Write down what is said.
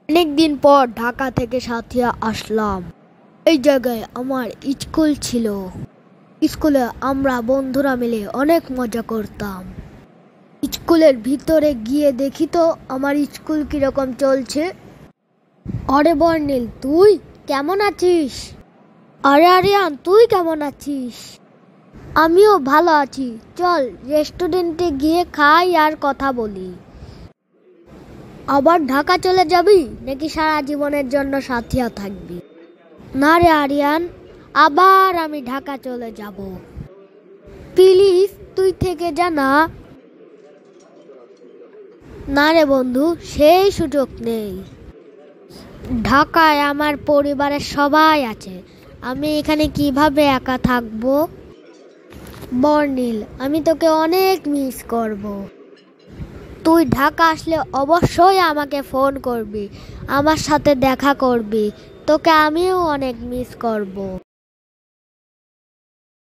অনেকদিন পর ঢাকা থেকে সাথিয়া আসলাম। এই জায়গায় আমার স্কুল ছিল। স্কুলে আমরা বন্ধুরা মিলে অনেক মজা করতাম। স্কুলের ভিতরে গিয়ে দেখি তো আমার স্কুল কিরকম চলছে। আরে বর্ণিল, তুই কেমন আছিস? আরে আরিয়ান, তুই কেমন আছিস? আমিও ভালো আছি। চল রেস্টুরেন্টে গিয়ে খাই আর কথা বলি। আবার ঢাকা চলে যাবি নাকি সারা জীবনের জন্য সাথিয়া থাকবি? না রে আরিয়ান, আবার আমি ঢাকা চলে যাব। প্লিজ তুই থেকে যা না। না রে বন্ধু, সেই সুযোগ নেই। ঢাকায় আমার পরিবারের সবাই আছে, আমি এখানে কিভাবে একা থাকবো? বর্ণিল, আমি তোকে অনেক মিস করব। তুই ঢাকা আসলে অবশ্যই আমাকে ফোন করবি, আমার সাথে দেখা করবি। তোকে আমিও অনেক মিস করব।